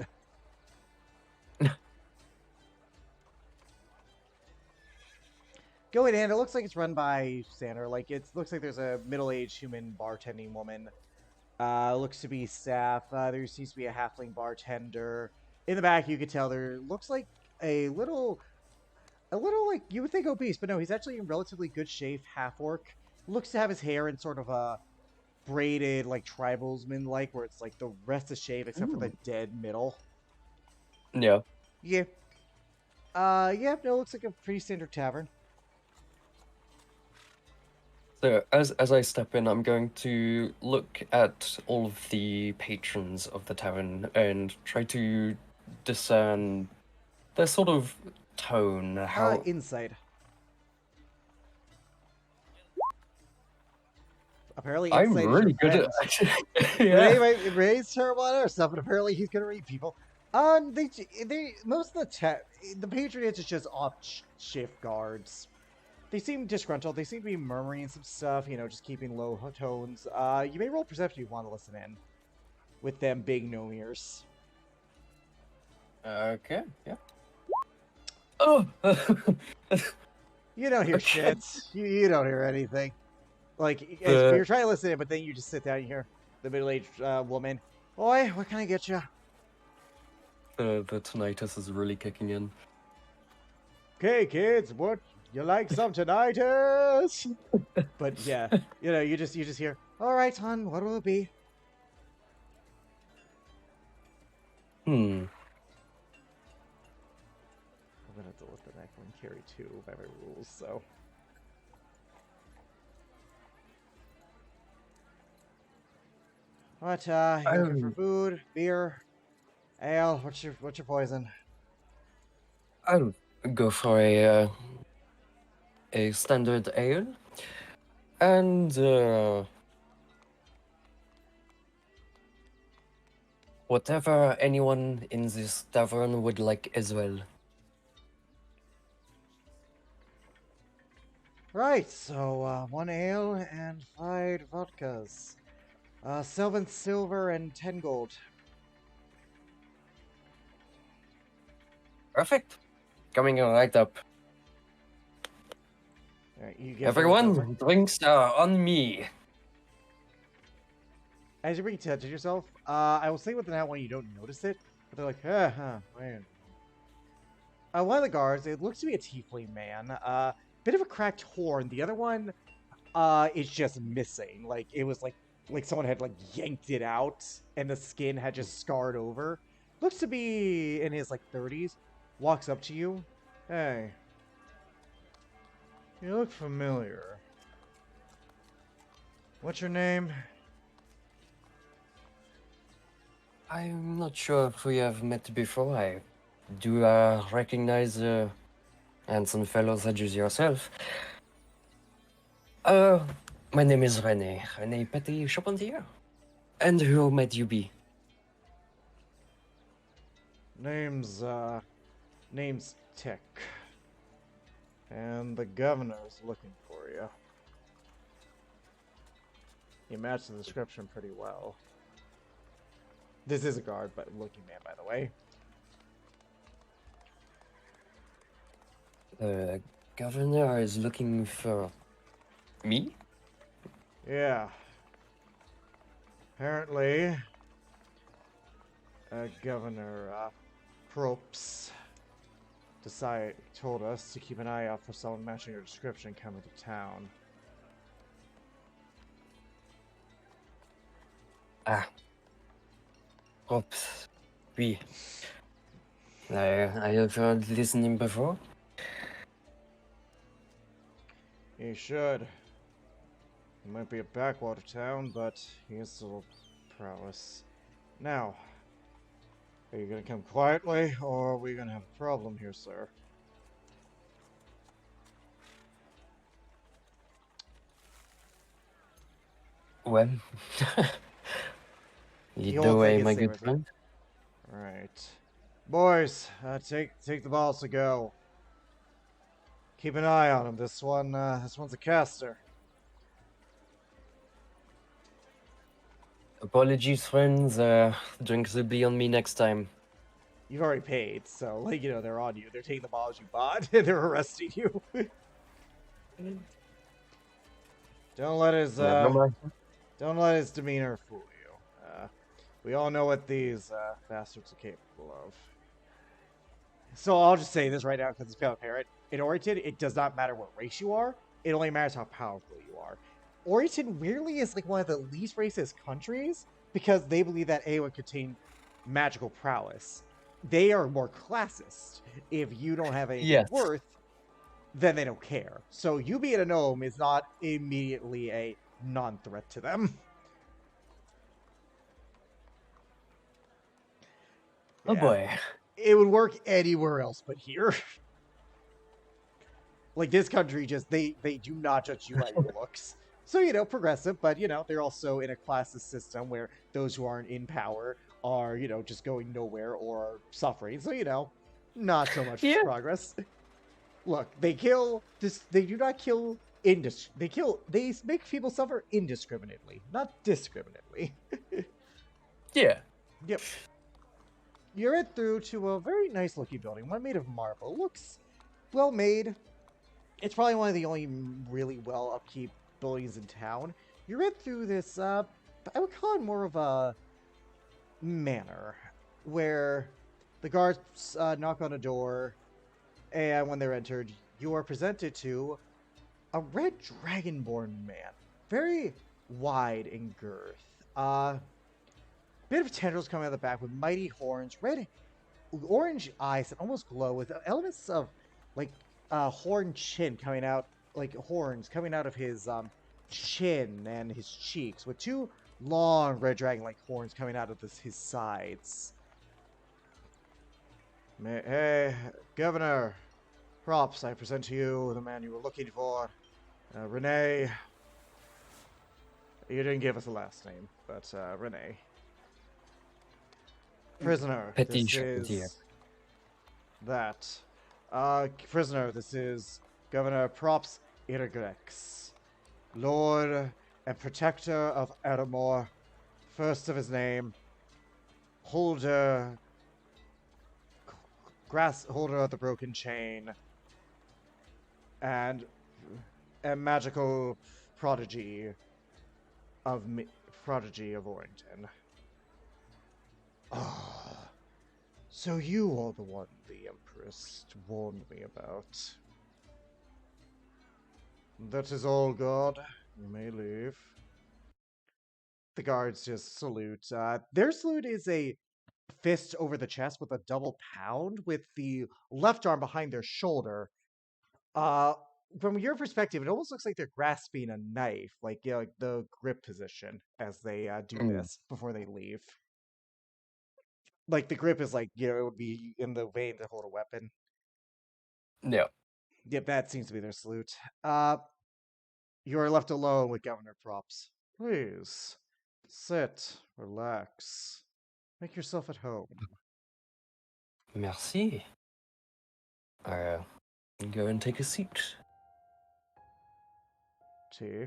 Going in, it looks like it's run by Sandra. Like it looks like there's a middle-aged human bartending woman. Looks to be staff. There seems to be a halfling bartender. In the back, you could tell there looks like a little like you would think obese, but no, he's actually in relatively good shape. Half orc. Looks to have his hair in sort of a braided, like tribalsman like, where it's like the rest is shaved except for the Ooh. dead middle. Yeah. Yeah. Yeah, no, looks like a pretty standard tavern. So as I step in, I'm going to look at all of the patrons of the tavern and try to discern their sort of tone. How Inside. Apparently, I'm insight is your really good at friend. yeah. Renee's terrible at other stuff, but apparently he's gonna read people. They most of the patronage is just off shift guards. They seem disgruntled. They seem to be murmuring some stuff, just keeping low tones. You may roll perception if you want to listen in with them big gnome ears. Okay. Yeah. Oh. You don't hear Okay. shit. You don't hear anything. Like, as if The you're trying to listen in, but then you just sit down and you hear. the middle-aged woman. Oi, what can I get you? The tinnitus is really kicking in. Okay, kids, what you like some tinnitus? But yeah, you just hear, all right, hon, what will it be? Hmm. I'm gonna have to let the Macleod carry two by my rules, so. What, you looking for food, beer, ale? What's your poison? I'll go for a standard ale and whatever anyone in this tavern would like as well. Right, so, one ale and 5 vodkas. 7 silver and 10 gold. Perfect. Coming right up. Alright, you get those over. Everyone, drinks are on me. As you bring to yourself, I will say with the nat one you don't notice it, but they're like, man. One of the guards, it looks to be a tiefling man. Bit of a cracked horn. The other one, is just missing. Like it was like someone had like yanked it out, and the skin had just scarred over. Looks to be in his like 30s. Walks up to you. Hey, you look familiar. What's your name? I'm not sure if we have met before. I do recognize handsome fellow such as yourself. My name is René. René Petit Charpentier. And who might you be? Name's Tick. And the governor's looking for you. You match the description pretty well. This is a guard, but looking man, by the way. The governor is looking for me? Yeah. Apparently, Governor Props told us to keep an eye out for someone matching your description coming to town. Ah. Oops. Oui. I have heard this name before. He should. It might be a backwater town, but he has a little prowess. Now, are you gonna come quietly, or are we gonna have a problem here, sir? Well, He lead the holds like way, his my good saber. friend. Right. Boys, take the balls to go. Keep an eye on him. This one's a caster. Apologies, friends. Drinks will be on me next time. You've already paid, so like they're on you. They're taking the balls you bought and they're arresting you. Don't let his Never mind. don't let his demeanor fool you. We all know what these bastards are capable of. So I'll just say this right now because it's become apparent. In Oriented, it does not matter what race you are. It only matters how powerful you are. Oriented weirdly is like one of the least racist countries because they believe that A would contain magical prowess. They are more classist. If you don't have anything Yes. worth, then they don't care. So you being a gnome is not immediately a non-threat to them. Oh Yeah. boy. It would work anywhere else but here. Like this country just they do not judge you by your looks. So progressive, but they're also in a classist system where those who aren't in power are just going nowhere or suffering. So not so much Yeah. progress. Look, they kill this. They do not kill They make people suffer indiscriminately, not discriminately. Yeah. Yep. You're head through to a very nice looking building, one made of marble. Looks well made. It's probably one of the only really well upkeep buildings in town. You read through this I would call it more of a manner where the guards knock on a door, and when they're entered, you are presented to a red dragonborn man, very wide in girth. Bit of tendrils coming out of the back with mighty horns, red, orange eyes that almost glow with elements of like horn chin coming out, like horns coming out of his chin and his cheeks, with two long red dragon-like horns coming out of his sides. Hey, Governor, props! I present to you the man you were looking for, Renee. You didn't give us a last name, but Renee. Prisoner, this Petition, dear. is that. Prisoner, this is Governor Props Irgrex, Lord and Protector of Eramor, first of his name, holder, holder of the broken chain, and a magical prodigy of prodigy of Orrington. Ah, so you are the one the Empress warned me about. That is all, God. You may leave. The guards just salute. Their salute is a fist over the chest with a double pound, with the left arm behind their shoulder. Uh, from your perspective, it almost looks like they're grasping a knife, like like the grip position as they do Mm, this before they leave. Like the grip is like it would be in the vein to hold a weapon. yeah. Yep, that seems to be their salute. Uh, you are left alone with Governor Props. Please sit, relax, make yourself at home. Merci. Uh, go and take a seat. Tea.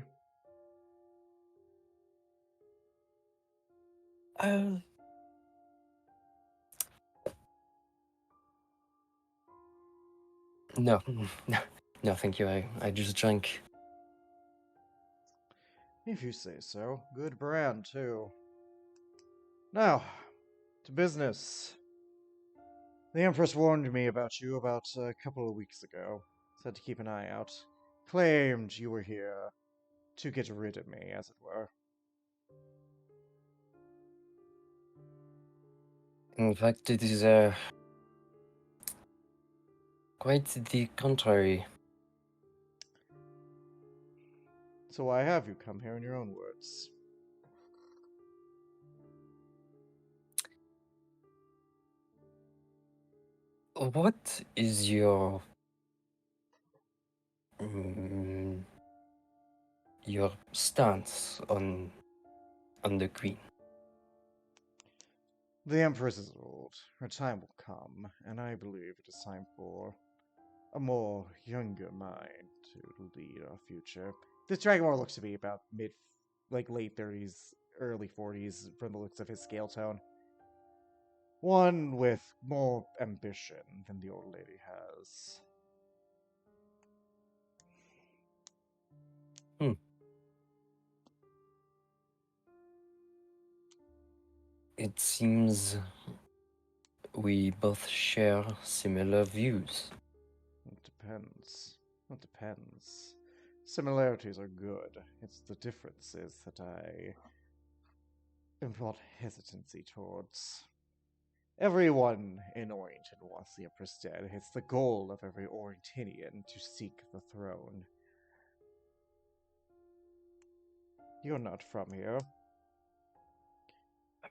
Uh, no, no, thank you. I just drank. If you say so. Good brand, too. Now, to business. The Empress warned me about you about a couple of weeks ago. Said to keep an eye out. Claimed you were here to get rid of me, as it were. In fact, it is quite the contrary. So why have you come here in your own words? What is mm, your stance on the Queen? The Empress is old. Her time will come, and I believe it is time for a more younger mind to lead our future. This Dragonmore looks to be about late 30s, early 40s from the looks of his scale tone. One with more ambition than the old lady has. Hmm. It seems we both share similar views. It depends. It depends. Similarities are good. It's the differences that I am brought hesitancy towards. Everyone in Orrington wants the Empress dead. It's the goal of every Orringtonian to seek the throne. You're not from here,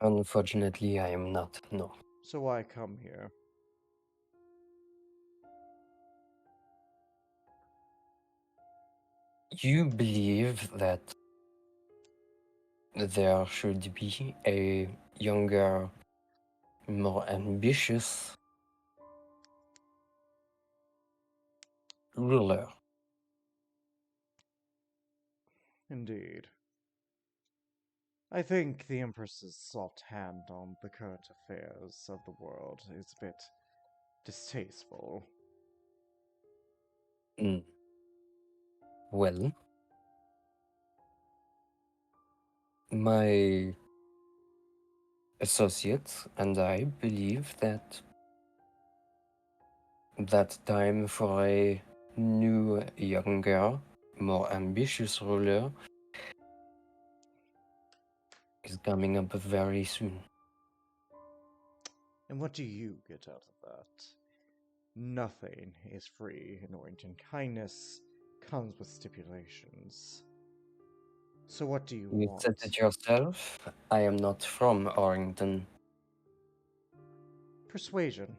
Unfortunately, I am not, no. so why come here? You believe that there should be a younger, more ambitious ruler. Indeed. I think the Empress's soft hand on the current affairs of the world is a bit distasteful. Mm. Well, My associate and I believe that time for a new, younger, more ambitious ruler is coming up very soon. And what do you get out of that? Nothing is free in Orrington. Kindness comes with stipulations. So what do you You said want? it yourself. I am not from Orrington. Persuasion.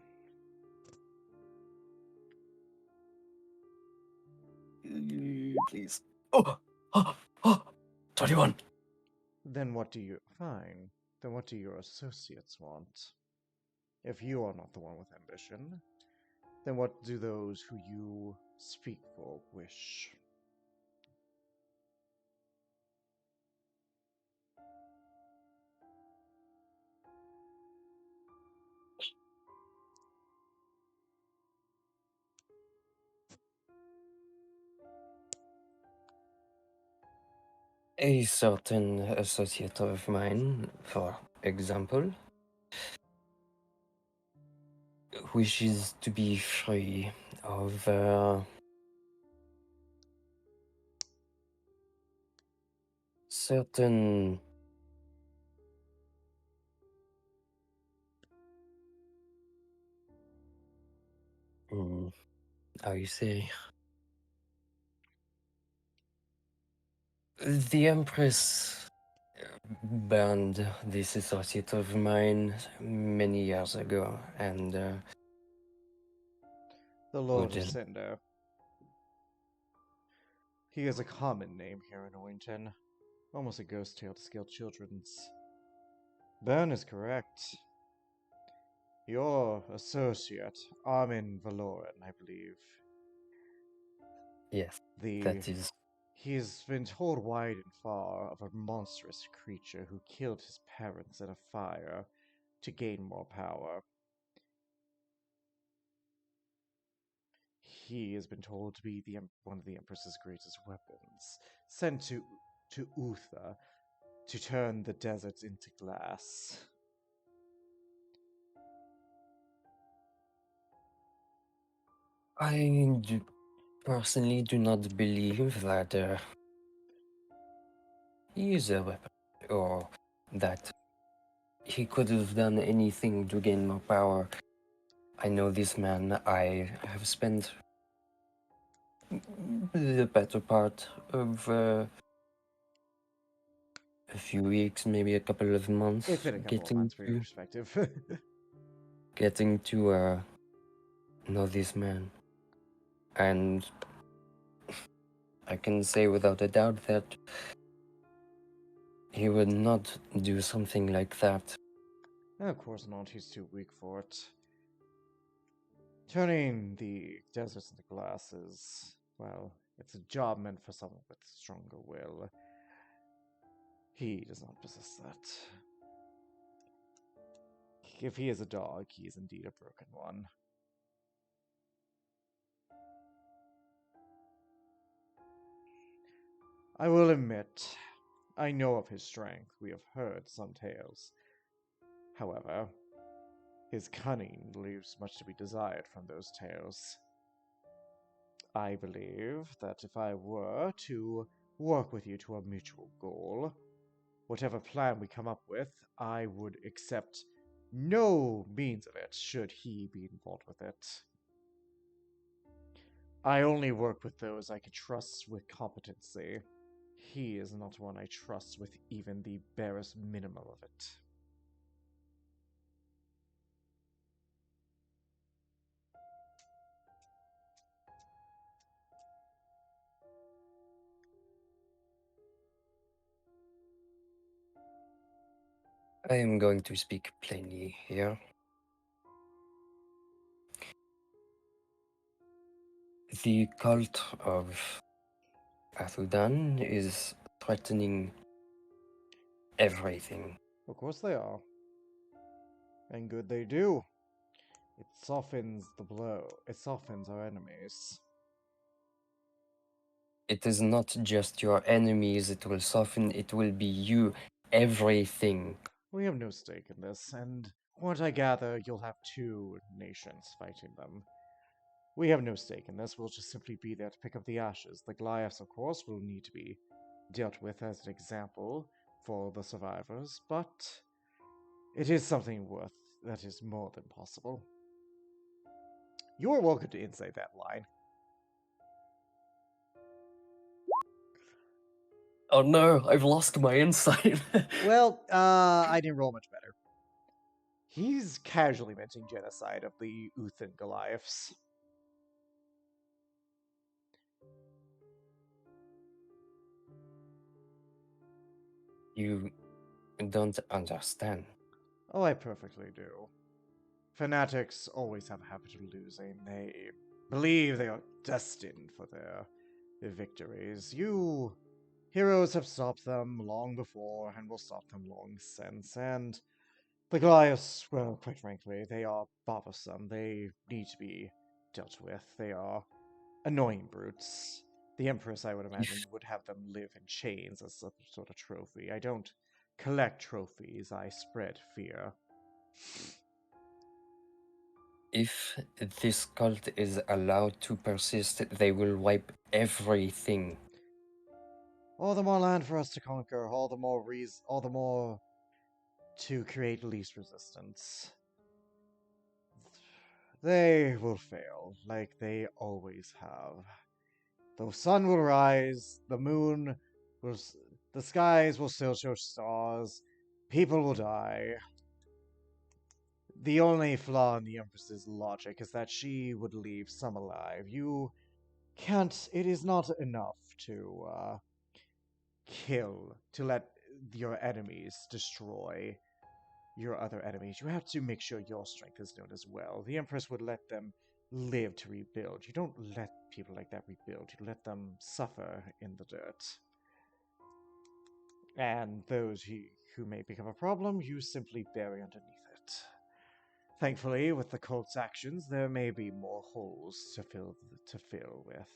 Please. Oh, oh, oh, 21. Then what do you... Fine. Then what do your associates want? If you are not the one with ambition, then what do those who you speak for wish? A certain associate of mine, for example, wishes to be free of certain how you say, the Empress banned this associate of mine many years ago, and The Lord of would Cinder. He is a common name here in Orrington. Almost a ghost tale to scale children's. Ben is correct. Your associate, Armin Valoran, I believe. yes, The that is He's been told wide and far of a monstrous creature who killed his parents in a fire to gain more power. He has been told to be one of the Empress's greatest weapons, sent to Uther to turn the deserts into glass. I personally do not believe that he is a weapon, or that he could have done anything to gain more power. I know this man. I have spent the better part of a few weeks, maybe a couple of It's months, been a couple of months for your perspective. getting to know this man, and I can say without a doubt that he would not do something like that. Of course not, he's too weak for it. Turning the deserts into glass is, well, it's a job meant for someone with stronger will. He does not possess that. If he is a dog, he is indeed a broken one. I will admit, I know of his strength. We have heard some tales. However, his cunning leaves much to be desired from those tales. I believe that if I were to work with you to a mutual goal, whatever plan we come up with, I would accept no means of it should he be involved with it. I only work with those I can trust with competency. He is not one I trust with even the barest minimum of it. I am going to speak plainly here. The cult of Athudan is threatening everything. Of course they are. And good they do. It softens the blow. It softens our enemies. It is not just your enemies it will soften, it will be you everything. We have no stake in this, and what I gather, you'll have two nations fighting them. We have no stake in this. We'll just simply be there to pick up the ashes. The Goliaths, of course, will need to be dealt with as an example for the survivors, but it is something worth that is more than possible. You are welcome to inside that line. Oh no, I've lost my insight. Well, I didn't roll much better. He's casually mentioning genocide of the Uthan Goliaths. You don't understand. Oh, I perfectly do. Fanatics always have a habit of losing. They believe they are destined for their victories. You heroes have stopped them long before and will stop them long since. And the Goliaths, well, quite frankly, they are bothersome. They need to be dealt with. They are annoying brutes. The Empress, I would imagine, If would have them live in chains as some sort of trophy. I don't collect trophies, I spread fear. if this cult is allowed to persist, they will wipe everything. All the more land for us to conquer, all the more to create least resistance. They will fail, like they always have. The sun will rise, the moon will, the skies will still show stars, people will die. The only flaw in the Empress's logic is that she would leave some alive. You can't, it is not enough to, kill, to let your enemies destroy your other enemies. You have to make sure your strength is known as well. The Empress would let them live to rebuild. You don't let people like that rebuild, you let them suffer in the dirt. And those who may become a problem, you simply bury underneath it. Thankfully, with the cult's actions, there may be more holes to fill with.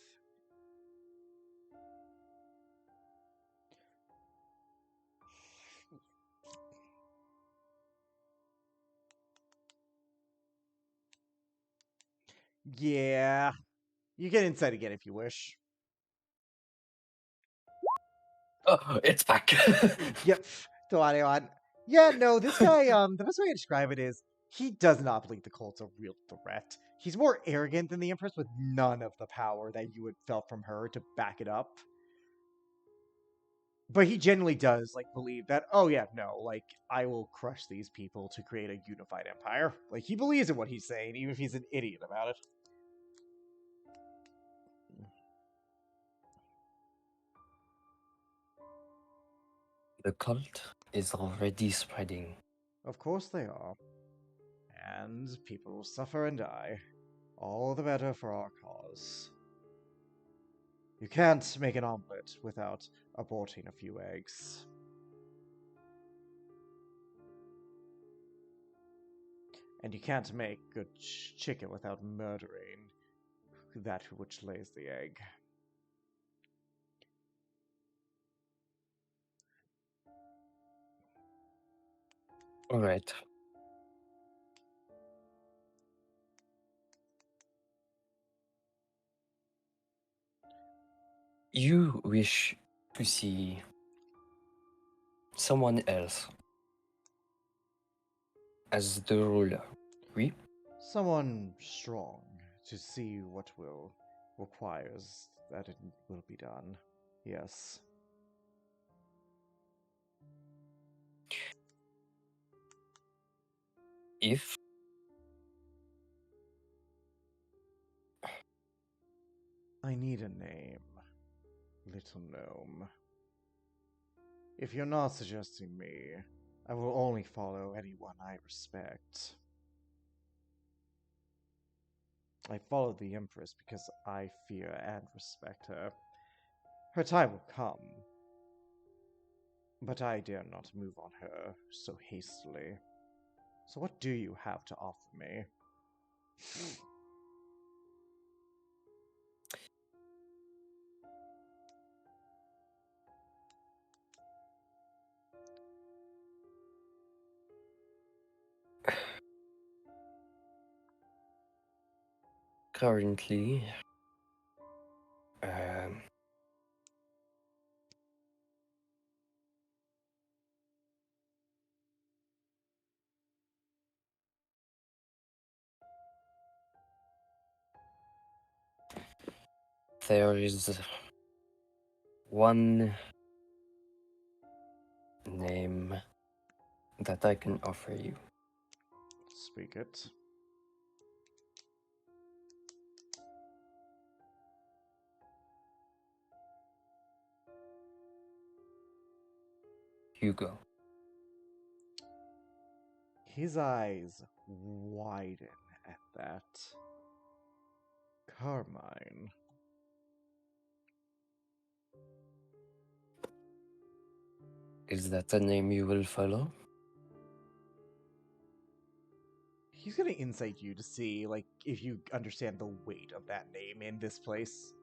Yeah, you get insight again if you wish. Oh, it's back. Yep, the audio on. Yeah, no, this guy, the best way to describe it is he does not believe the cult's a real threat. He's more arrogant than the Empress with none of the power that you would felt from her to back it up. But he genuinely does like believe that, oh yeah, no, like I will crush these people to create a unified empire. Like he believes in what he's saying, even if he's an idiot about it. The cult is already spreading. Of course they are. And people will suffer and die. All the better for our cause. You can't make an omelet without aborting a few eggs. And you can't make good chicken without murdering that which lays the egg. Alright. You wish to see someone else as the ruler. Oui? Someone strong to see what will requires that it will be done. Yes. If I need a name, little gnome. If you're not suggesting me, I will only follow anyone I respect. I follow the Empress because I fear and respect her. Her time will come, but I dare not move on her so hastily. So what do you have to offer me? Currently, um, there is one name that I can offer you. Speak it. Hugo. His eyes widen at that. Carmine. Is that a name you will follow? He's gonna insight you to see, like, if you understand the weight of that name in this place.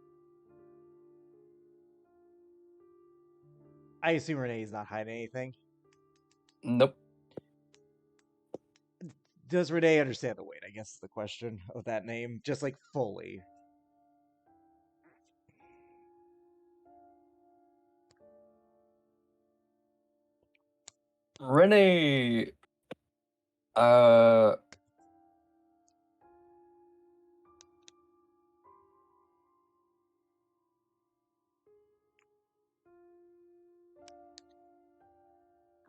I assume Renee's not hiding anything. Nope. Does Renee understand the weight? I guess is the question of that name, just like fully. Renee. Uh.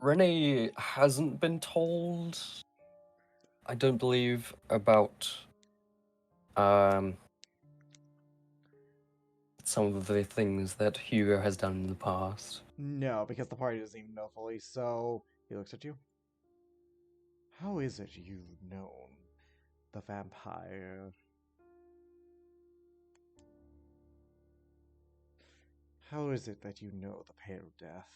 Renee hasn't been told, I don't believe, about um some of the things that Hugo has done in the past. No, because the party doesn't even know fully. So he looks at you. How is it you've known the vampire? How is it that you know the pale death?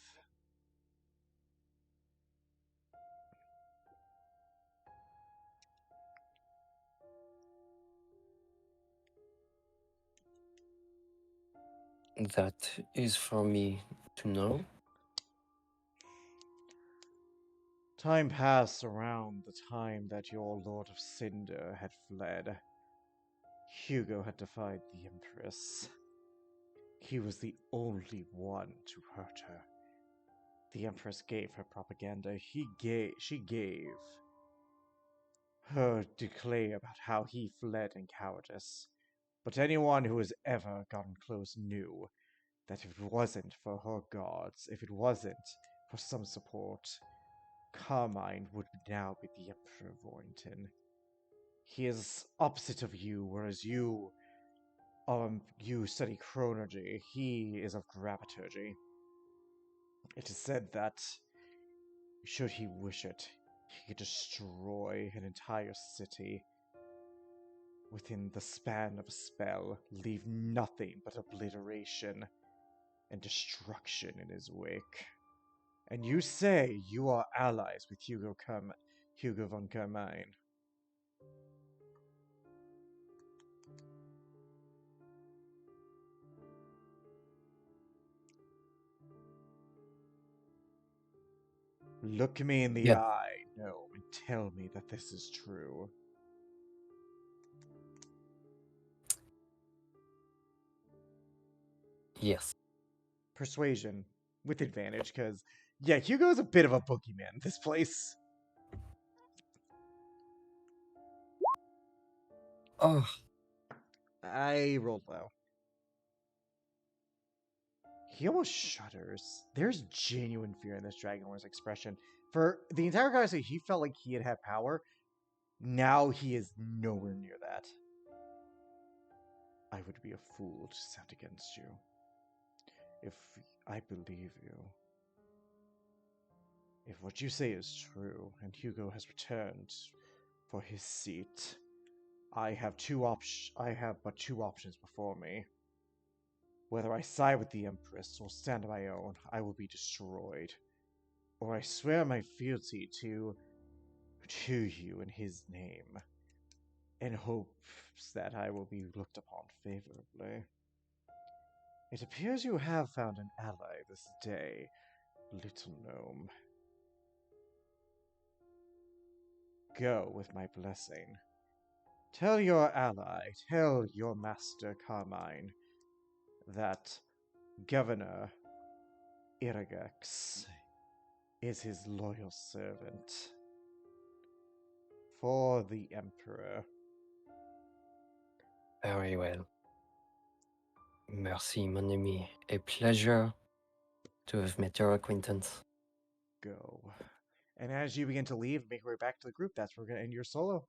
That is for me to know. Time passed around the time that your Lord of Cinder had fled. Hugo had defied the Empress. He was the only one to hurt her. The Empress gave her propaganda. She gave her declare about how he fled in cowardice. But anyone who has ever gotten close knew that if it wasn't for her gods, if it wasn't for some support, Carmine would now be the Emperor of Warrington. He is opposite of you, whereas you study chronology. He is of graviturgy. It is said that, should he wish it, he could destroy an entire city within the span of a spell, leave nothing but obliteration and destruction in his wake. And you say you are allies with Hugo von Carmine. Look me in the Yeah. eye, no, and tell me that this is true. Yes. Persuasion with advantage, because yeah, Hugo's a bit of a boogeyman in this place. Oh, I rolled low. He almost shudders. There's genuine fear in this Dragonborn's expression. For the entire conversation, he felt like he had had power. Now he is nowhere near that. I would be a fool to stand against you. If I believe you. If what you say is true, and Hugo has returned for his seat, I have but two options before me. Whether I side with the Empress or stand on my own, I will be destroyed. Or I swear my fealty to you in his name, in hopes that I will be looked upon favorably. It appears you have found an ally this day, little gnome. Go with my blessing. Tell your ally, tell your master Carmine, that Governor Iragax is his loyal servant for the Emperor. Very well. Merci, mon ami. A pleasure to have met your acquaintance. Go. And as you begin to leave, make your way back to the group, that's where we're going to end your solo.